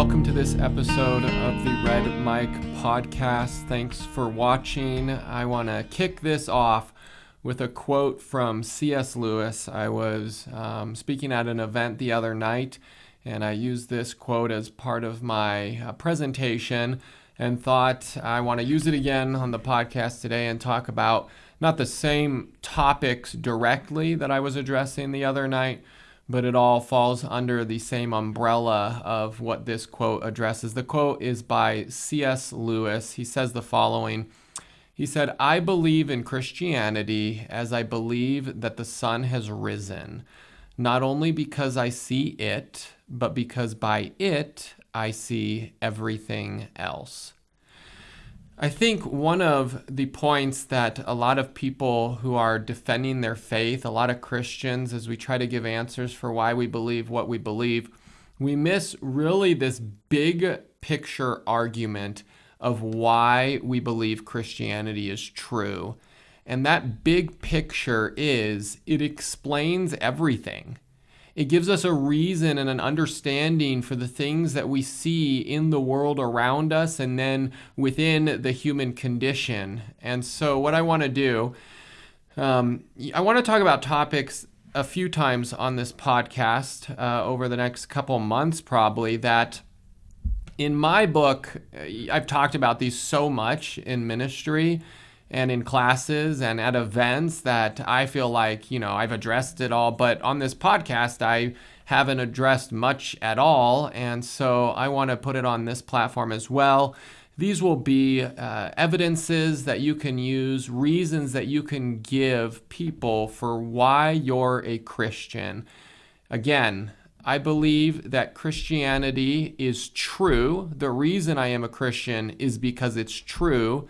welcome to this episode of the Red Mic Podcast. Thanks for watching. I want to kick this off with a quote from C.S. Lewis. I was speaking at an event the other night, and I used this quote as part of my presentation and thought I want to use it again on the podcast today and talk about not the same topics directly that I was addressing the other night, but it all falls under the same umbrella of what this quote addresses. The quote is by C.S. Lewis. He says the following. He said, "I believe in Christianity as I believe that the sun has risen, not only because I see it, but because by it I see everything else." I think one of the points that a lot of people who are defending their faith, a lot of Christians, as we try to give answers for why we believe what we believe, we miss really this big picture argument of why we believe Christianity is true. And that big picture is it explains everything. It gives us a reason and an understanding for the things that we see in the world around us and then within the human condition. And so what I want to do, I want to talk about topics a few times on this podcast over the next couple months probably that in my book, I've talked about these so much in ministry and in classes and at events that I feel like, I've addressed it all. But on this podcast, I haven't addressed much at all. And so I want to put it on this platform as well. These will be evidences that you can use, reasons that you can give people for why you're a Christian. Again, I believe that Christianity is true. The reason I am a Christian is because it's true.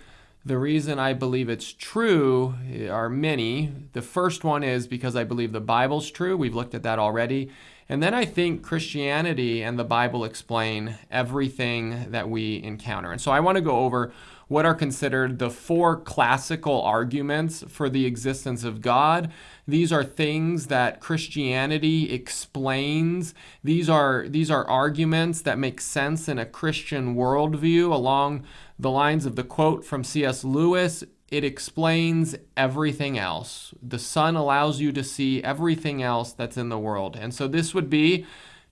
The reason I believe it's true are many. The first one is because I believe the Bible's true. We've looked at that already. And then I think Christianity and the Bible explain everything that we encounter. And so I want to go over what are considered the four classical arguments for the existence of God. These are things that Christianity explains. These are arguments that make sense in a Christian worldview along the lines of the quote from C.S. Lewis. It explains everything else. The sun allows you to see everything else that's in the world. And so this would be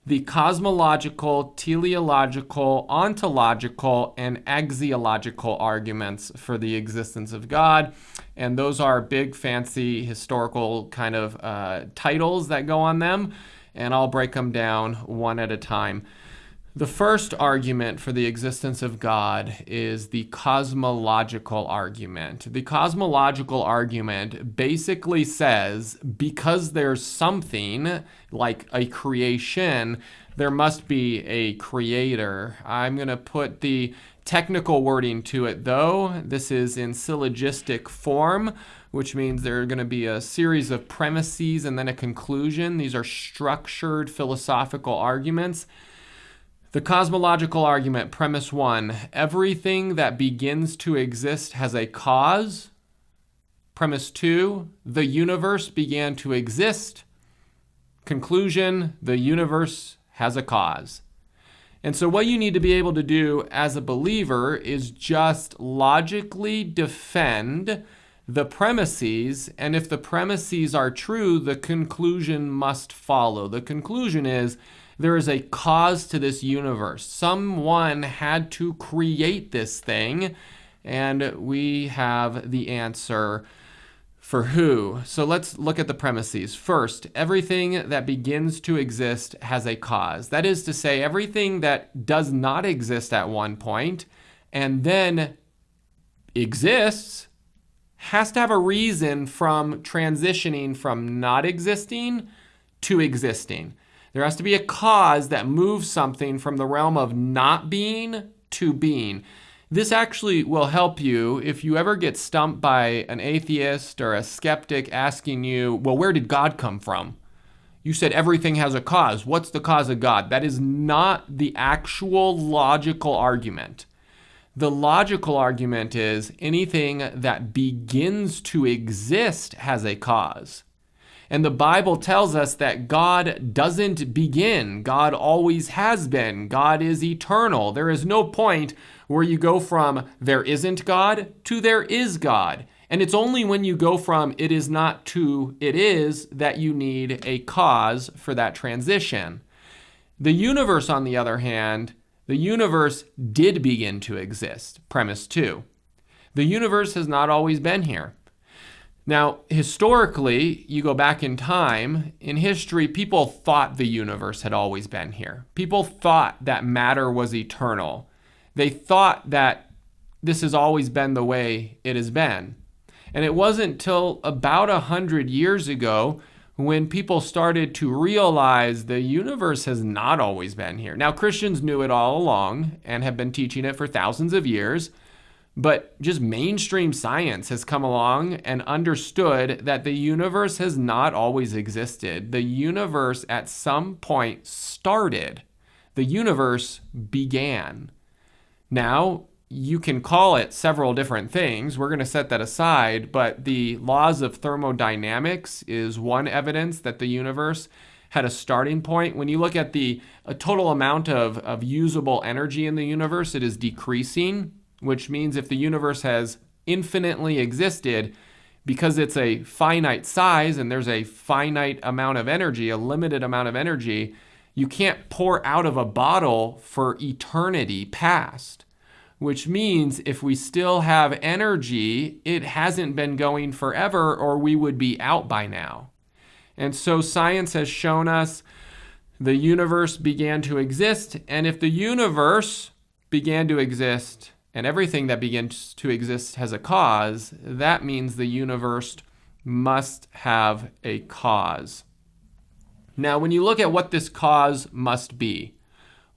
the cosmological, teleological, ontological, and axiological arguments for the existence of God. And those are big, fancy, historical kind of titles that go on them. And I'll break them down one at a time. The first argument for the existence of God is the cosmological argument. The cosmological argument basically says because there's something like a creation, there must be a creator. I'm going to put the technical wording to it though. This is in syllogistic form, which means there are going to be a series of premises and then a conclusion. These are structured philosophical arguments. The cosmological argument, premise one, everything that begins to exist has a cause. Premise two, the universe began to exist. Conclusion, the universe has a cause. And so what you need to be able to do as a believer is just logically defend the premises, and if the premises are true, the conclusion must follow. The conclusion is there is a cause to this universe. Someone had to create this thing, and we have the answer for who. So let's look at the premises. First, everything that begins to exist has a cause. That is to say, everything that does not exist at one point and then exists has to have a reason from transitioning from not existing to existing. There has to be a cause that moves something from the realm of not being to being. This actually will help you if you ever get stumped by an atheist or a skeptic asking you, well, where did God come from? You said everything has a cause. What's the cause of God? That is not the actual logical argument. The logical argument is anything that begins to exist has a cause. And the Bible tells us that God doesn't begin. God always has been. God is eternal. There is no point where you go from there isn't God to there is God. And it's only when you go from it is not to it is that you need a cause for that transition. The universe, on the other hand, the universe did begin to exist. Premise 2. The universe has not always been here. Now, historically, you go back in time, in history, people thought the universe had always been here. People thought that matter was eternal. They thought that this has always been the way it has been. And it wasn't till about 100 years ago when people started to realize the universe has not always been here. Now, Christians knew it all along and have been teaching it for thousands of years, but just mainstream science has come along and understood that the universe has not always existed. The universe at some point started. The universe began. Now, you can call it several different things. We're going to set that aside, but the laws of thermodynamics is one evidence that the universe had a starting point. When you look at the total amount of usable energy in the universe, it is decreasing, which means if the universe has infinitely existed, because it's a finite size and there's a finite amount of energy, a limited amount of energy, you can't pour out of a bottle for eternity past. Which means if we still have energy, it hasn't been going forever or we would be out by now. And so science has shown us the universe began to exist. And if the universe began to exist and everything that begins to exist has a cause, that means the universe must have a cause. Now, when you look at what this cause must be,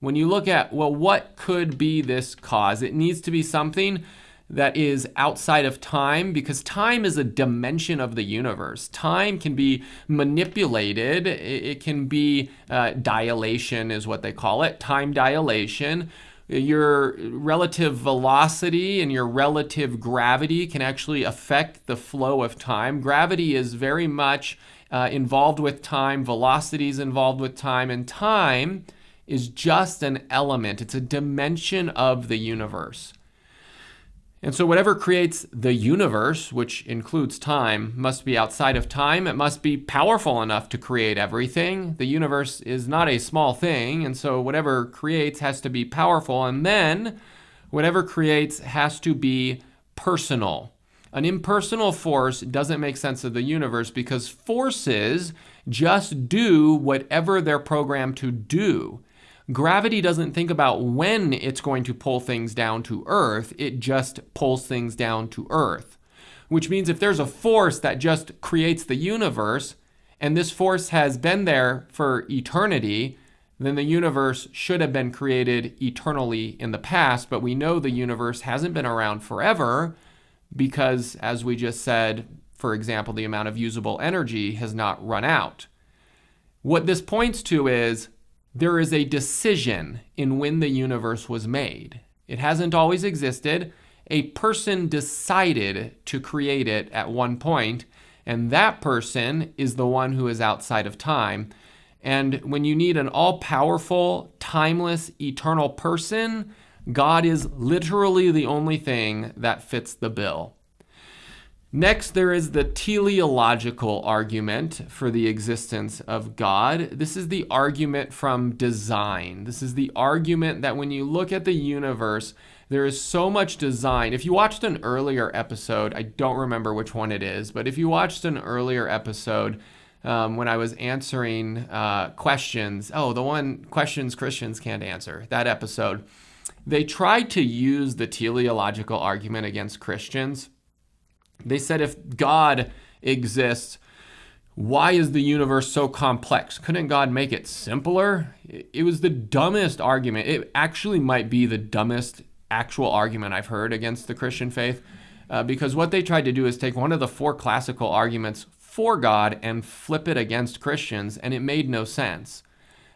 when you look at, well, what could be this cause? It needs to be something that is outside of time, because time is a dimension of the universe. Time can be manipulated. It can be dilation is what they call it, time dilation. Your relative velocity and your relative gravity can actually affect the flow of time. Gravity is very much involved with time. Velocity is involved with time. And time is just an element. It's a dimension of the universe. And so whatever creates the universe, which includes time, must be outside of time. It must be powerful enough to create everything. The universe is not a small thing, and so whatever creates has to be powerful. And then whatever creates has to be personal. An impersonal force doesn't make sense of the universe because forces just do whatever they're programmed to do. Gravity doesn't think about when it's going to pull things down to Earth. It just pulls things down to Earth, which means if there's a force that just creates the universe, and this force has been there for eternity, then the universe should have been created eternally in the past. But we know the universe hasn't been around forever because, as we just said, for example, the amount of usable energy has not run out. What this points to is there is a decision in when the universe was made. It hasn't always existed. A person decided to create it at one point, and that person is the one who is outside of time. And when you need an all-powerful, timeless, eternal person, God is literally the only thing that fits the bill. Next, there is the teleological argument for the existence of God. This is the argument from design. This is the argument that when you look at the universe, there is so much design. If you watched an earlier episode, I don't remember which one it is, but if you watched an earlier episode when I was answering questions, the one questions Christians can't answer, that episode, they tried to use the teleological argument against Christians. They said if God exists, why is the universe so complex? Couldn't God make it simpler? It was the dumbest argument. It actually might be the dumbest actual argument I've heard against the Christian faith, because what they tried to do is take one of the four classical arguments for God and flip it against Christians, and it made no sense.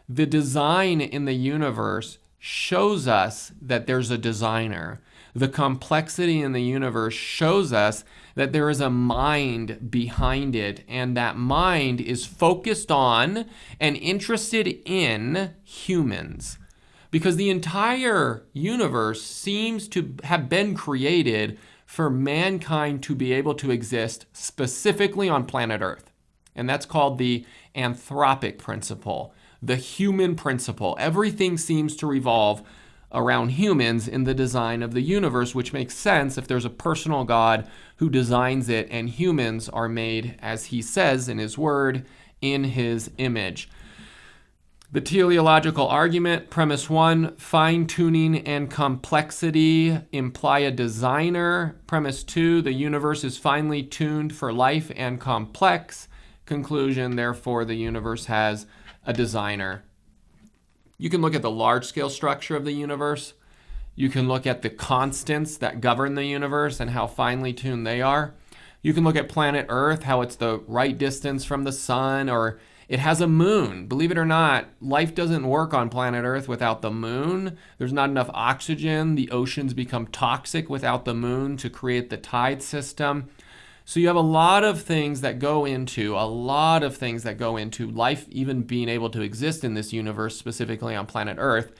The design in the universe shows us that there's a designer. The complexity in the universe shows us that there is a mind behind it, and that mind is focused on and interested in humans. Because the entire universe seems to have been created for mankind to be able to exist specifically on planet Earth. And that's called the anthropic principle, the human principle. Everything seems to revolve around humans in the design of the universe, which makes sense if there's a personal God who designs it and humans are made, as he says in his word, in his image. The teleological argument, premise 1, fine-tuning and complexity imply a designer. Premise 2, the universe is finely tuned for life and complex. Conclusion, therefore, the universe has a designer. You can look at the large-scale structure of the universe. You can look at the constants that govern the universe and how finely tuned they are. You can look at planet Earth, how it's the right distance from the sun, or it has a moon. Believe it or not, life doesn't work on planet Earth without the moon. There's not enough oxygen. The oceans become toxic without the moon to create the tide system. So you have a lot of things that go into life even being able to exist in this universe, specifically on planet Earth.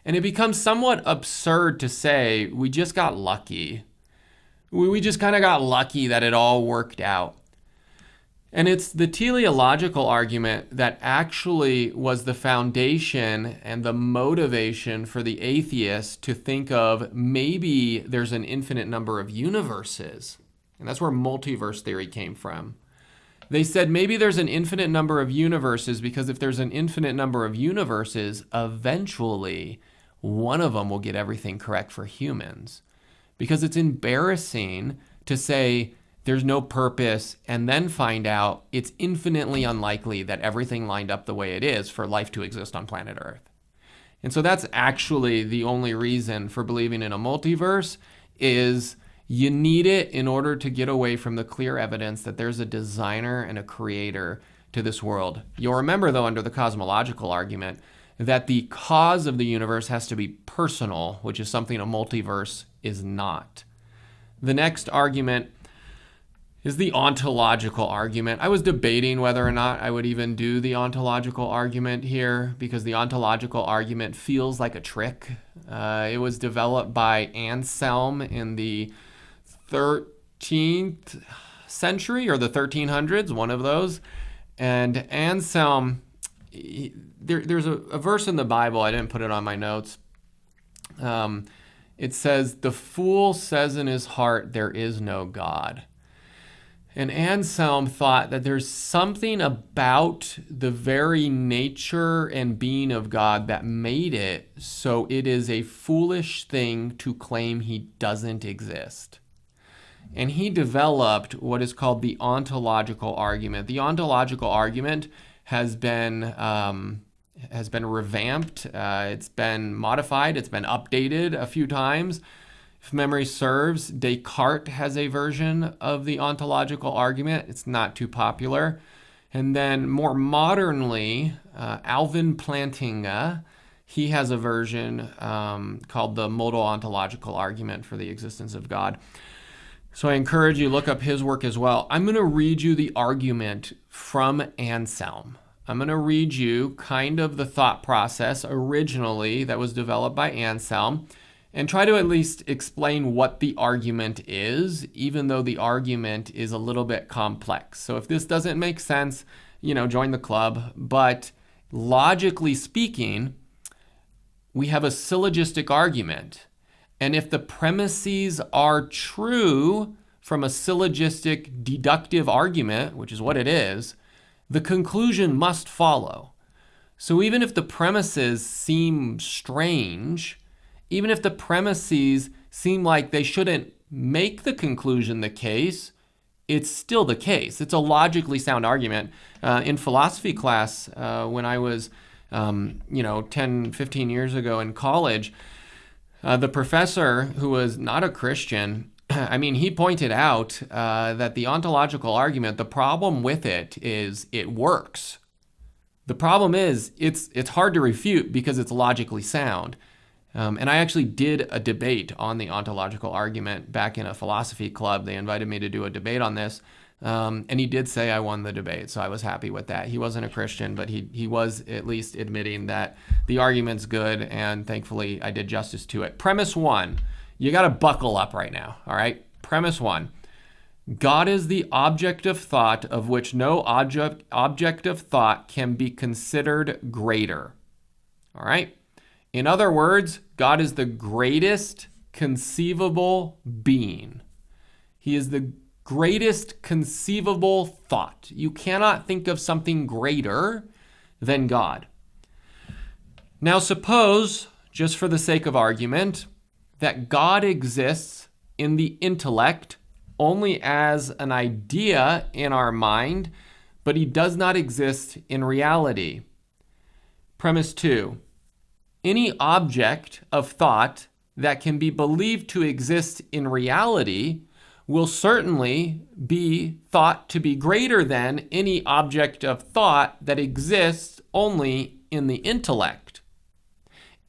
And it becomes somewhat absurd to say, we just got lucky. We just kind of got lucky that it all worked out. And it's the teleological argument that actually was the foundation and the motivation for the atheist to think of maybe there's an infinite number of universes. And that's where multiverse theory came from. They said maybe there's an infinite number of universes because if there's an infinite number of universes, eventually one of them will get everything correct for humans. Because it's embarrassing to say there's no purpose and then find out it's infinitely unlikely that everything lined up the way it is for life to exist on planet Earth. And so that's actually the only reason for believing in a multiverse is you need it in order to get away from the clear evidence that there's a designer and a creator to this world. You'll remember, though, under the cosmological argument, that the cause of the universe has to be personal, which is something a multiverse is not. The next argument is the ontological argument. I was debating whether or not I would even do the ontological argument here because the ontological argument feels like a trick. It was developed by Anselm in the 13th century or the 1300s, one of those. And Anselm, there's a verse in the Bible, I didn't put it on my notes. It says, "The fool says in his heart, there is no God." And Anselm thought that there's something about the very nature and being of God that made it so it is a foolish thing to claim he doesn't exist. And he developed what is called the ontological argument. The ontological argument has been revamped. It's been modified. It's been updated a few times. If memory serves, Descartes has a version of the ontological argument. It's not too popular. And then more modernly, Alvin Plantinga, he has a version called the modal ontological argument for the existence of God. So I encourage you to look up his work as well. I'm going to read you the argument from Anselm. I'm going to read you kind of the thought process originally that was developed by Anselm and try to at least explain what the argument is, even though the argument is a little bit complex. So if this doesn't make sense, join the club. But logically speaking, we have a syllogistic argument. And if the premises are true from a syllogistic deductive argument, which is what it is, the conclusion must follow. So even if the premises seem strange, even if the premises seem like they shouldn't make the conclusion the case, it's still the case. It's a logically sound argument. In philosophy class, when I was 10, 15 years ago in college, the professor, who was not a Christian, he pointed out that the ontological argument, the problem with it is it works. The problem is it's hard to refute because it's logically sound. And I actually did a debate on the ontological argument back in a philosophy club. They invited me to do a debate on this. And he did say I won the debate, so I was happy with that. He wasn't a Christian, but he was at least admitting that the argument's good, and thankfully I did justice to it. Premise one, you got to buckle up right now, all right? Premise one, God is the object of thought of which no object of thought can be considered greater, all right? In other words, God is the greatest conceivable being. He is the greatest conceivable thought. You cannot think of something greater than God. Now suppose, just for the sake of argument, that God exists in the intellect only as an idea in our mind, but he does not exist in reality. Premise two, any object of thought that can be believed to exist in reality will certainly be thought to be greater than any object of thought that exists only in the intellect.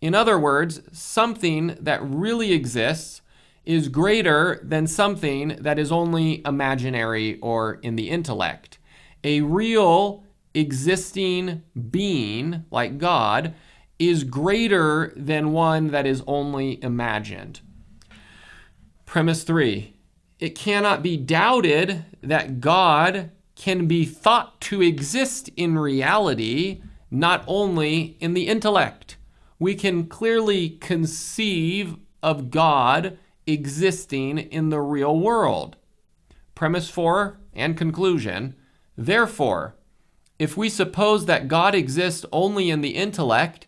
In other words, something that really exists is greater than something that is only imaginary or in the intellect. A real existing being, like God, is greater than one that is only imagined. Premise three, it cannot be doubted that God can be thought to exist in reality, not only in the intellect. We can clearly conceive of God existing in the real world. Premise four and conclusion, therefore, if we suppose that God exists only in the intellect,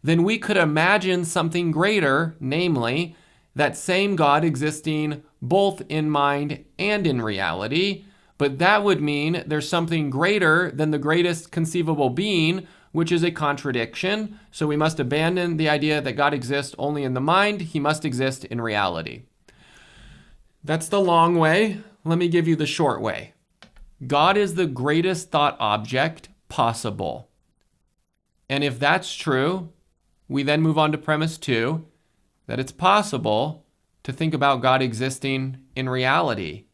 then we could imagine something greater, namely, that same God existing both in mind and in reality, but that would mean there's something greater than the greatest conceivable being, which is a contradiction. So we must abandon the idea that God exists only in the mind. He must exist in reality. That's the long way. Let me give you the short way. God is the greatest thought object possible. And if that's true, we then move on to premise two, that it's possible to think about God existing in reality.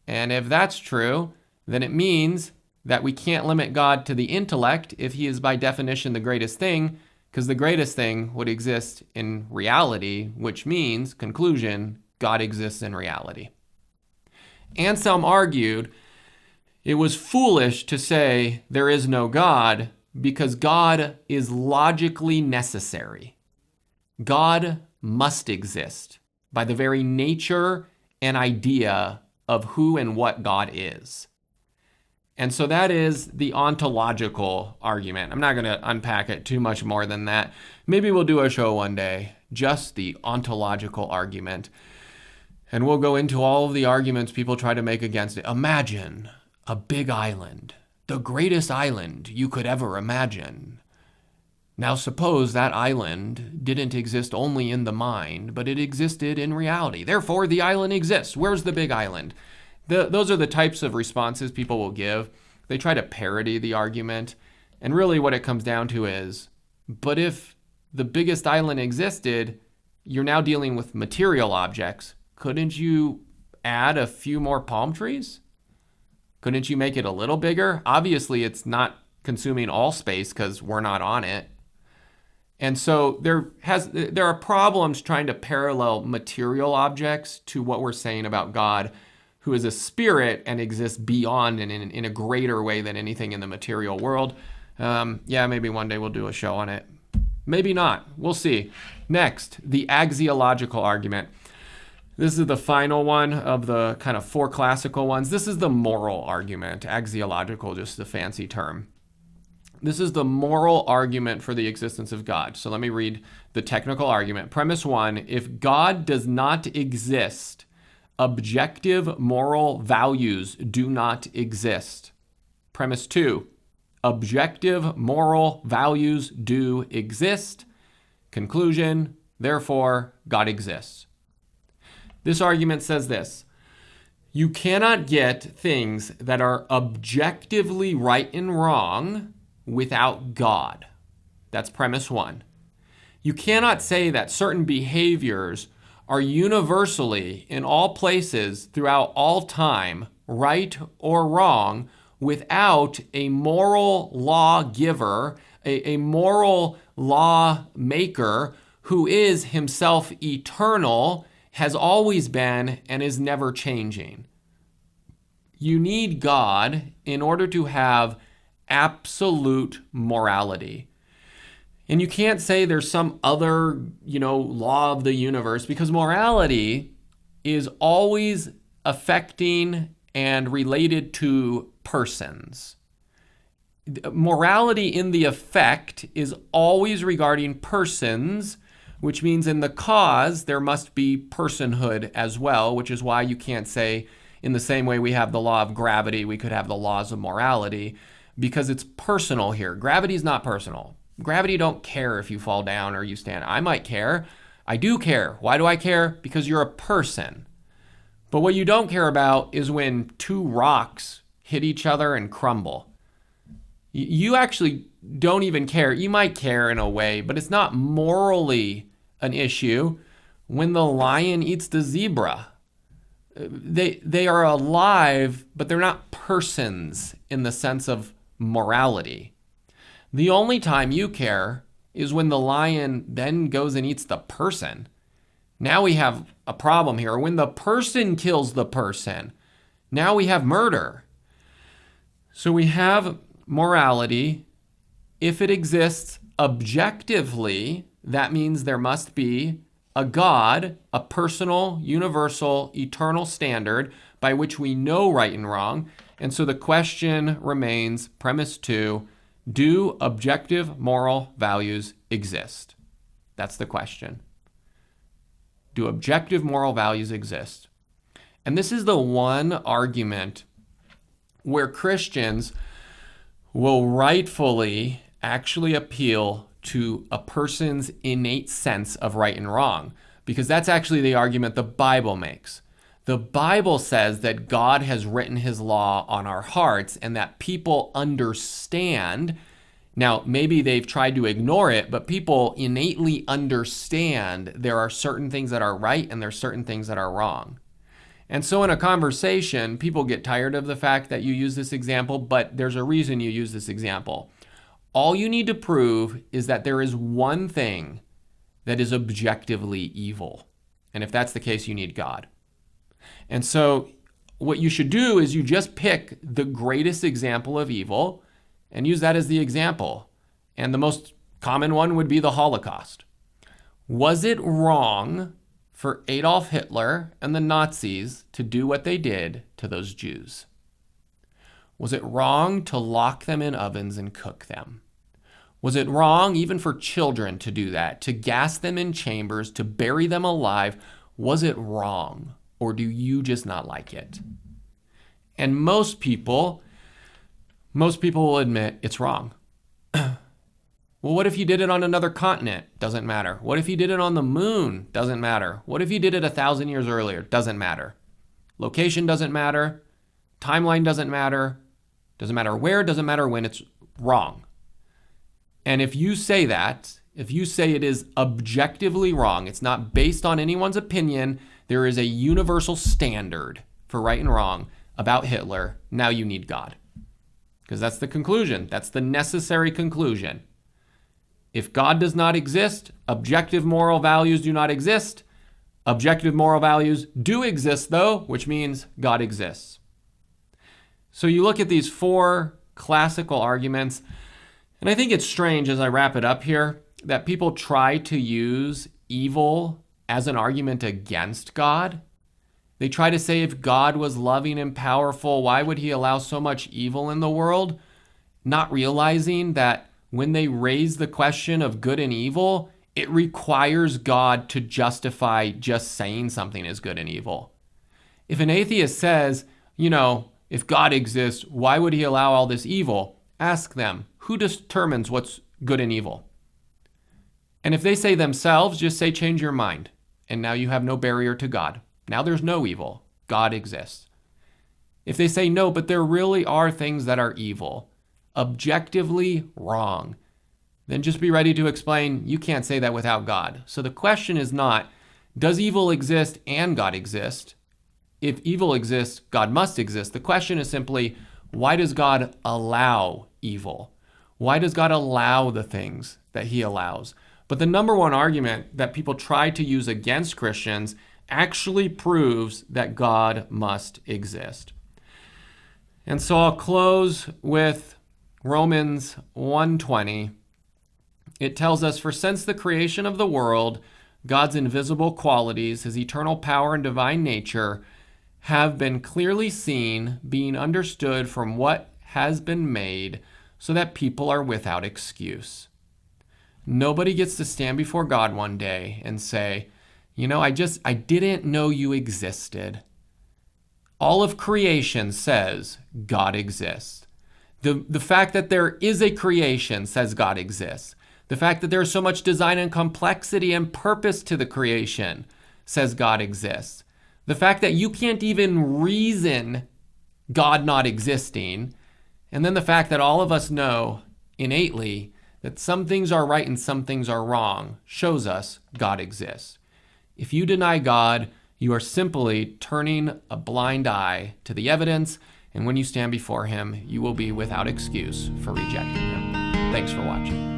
And if that's true, then it means that we can't limit God to the intellect if he is by definition the greatest thing, because the greatest thing would exist in reality, which means, conclusion, God exists in reality. Anselm argued it was foolish to say there is no God because God is logically necessary. God must exist by the very nature and idea of who and what God is. And so that is the ontological argument. I'm not going to unpack it too much more than that. Maybe we'll do a show one day, just the ontological argument. And we'll go into all of the arguments people try to make against it. Imagine a big island, the greatest island you could ever imagine. Now suppose that island didn't exist only in the mind, but it existed in reality. Therefore, the island exists. Where's the big island? Those are the types of responses people will give. They try to parody the argument. And really what it comes down to is, but if the biggest island existed, you're now dealing with material objects. Couldn't you add a few more palm trees? Couldn't you make it a little bigger? Obviously, it's not consuming all space because we're not on it. And so there are problems trying to parallel material objects to what we're saying about God, who is a spirit and exists beyond and in a greater way than anything in the material world. Maybe one day we'll do a show on it. Maybe not. We'll see. Next, the axiological argument. This is the final one of the kind of four classical ones. This is the moral argument. Axiological, just a fancy term. This is the moral argument for the existence of God. So let me read the technical argument. Premise one, if God does not exist, objective moral values do not exist. Premise two, objective moral values do exist. Conclusion, therefore, God exists. This argument says this: you cannot get things that are objectively right and wrong without God. That's premise one. You cannot say that certain behaviors are universally, in all places, throughout all time, right or wrong, without a moral lawgiver, a moral law maker who is himself eternal, has always been, and is never changing. You need God in order to have absolute morality. And you can't say there's some other, law of the universe, because morality is always affecting and related to persons. Morality in the effect is always regarding persons, which means in the cause there must be personhood as well, which is why you can't say in the same way we have the law of gravity, we could have the laws of morality, because it's personal here. Gravity is not personal. Gravity don't care if you fall down or you stand. I might care. I do care. Why do I care? Because you're a person. But what you don't care about is when two rocks hit each other and crumble. You actually don't even care. You might care in a way, but it's not morally an issue when the lion eats the zebra. They are alive, but they're not persons in the sense of morality. The only time you care is when the lion then goes and eats the person. Now we have a problem here. When the person kills the person, now we have murder. So we have morality. If it exists objectively, that means there must be a God, a personal, universal, eternal standard by which we know right and wrong. And so the question remains, premise 2, do objective moral values exist? That's the question. Do objective moral values exist? And this is the one argument where Christians will rightfully actually appeal to a person's innate sense of right and wrong, because that's actually the argument the Bible makes. The Bible says that God has written his law on our hearts and that people understand. Now, maybe they've tried to ignore it, but people innately understand there are certain things that are right and there's certain things that are wrong. And so in a conversation, people get tired of the fact that you use this example, but there's a reason you use this example. All you need to prove is that there is one thing that is objectively evil. And if that's the case, you need God. And so what you should do is you just pick the greatest example of evil and use that as the example. And the most common one would be the Holocaust. Was it wrong for Adolf Hitler and the Nazis to do what they did to those Jews? Was it wrong to lock them in ovens and cook them? Was it wrong even for children to do that, to gas them in chambers, to bury them alive? Was it wrong? Or do you just not like it? And most people will admit it's wrong. Well, what if you did it on another continent? Doesn't matter. What if you did it on the moon? Doesn't matter. What if you did it 1,000 years earlier? Doesn't matter. Location doesn't matter. Timeline doesn't matter. Doesn't matter where, doesn't matter when. It's wrong. And if you say that, if you say it is objectively wrong, it's not based on anyone's opinion, there is a universal standard for right and wrong about Hitler, now you need God. Because that's the conclusion. That's the necessary conclusion. If God does not exist, objective moral values do not exist. Objective moral values do exist, though, which means God exists. So you look at these 4 classical arguments, and I think it's strange as I wrap it up here that people try to use evil as an argument against God. They try to say if God was loving and powerful, why would he allow so much evil in the world? Not realizing that when they raise the question of good and evil, it requires God to justify just saying something is good and evil. If an atheist says, if God exists, why would he allow all this evil? Ask them, who determines what's good and evil? And if they say themselves, just say change your mind. And now you have no barrier to God. Now there's no evil. God exists. If they say no, but there really are things that are evil, objectively wrong, then just be ready to explain you can't say that without God. So the question is not, does evil exist and God exist? If evil exists, God must exist. The question is simply, why does God allow evil? Why does God allow the things that he allows? But the number one argument that people try to use against Christians actually proves that God must exist. And so I'll close with Romans 1:20. It tells us, "For since the creation of the world, God's invisible qualities, his eternal power and divine nature, have been clearly seen, being understood from what has been made, so that people are without excuse." Nobody gets to stand before God one day and say, I didn't know you existed. All of creation says God exists. The fact that there is a creation says God exists. The fact that there is so much design and complexity and purpose to the creation says God exists. The fact that you can't even reason God not existing, and then the fact that all of us know innately that some things are right and some things are wrong shows us God exists. If you deny God, you are simply turning a blind eye to the evidence, and when you stand before him, you will be without excuse for rejecting him. Thanks for watching.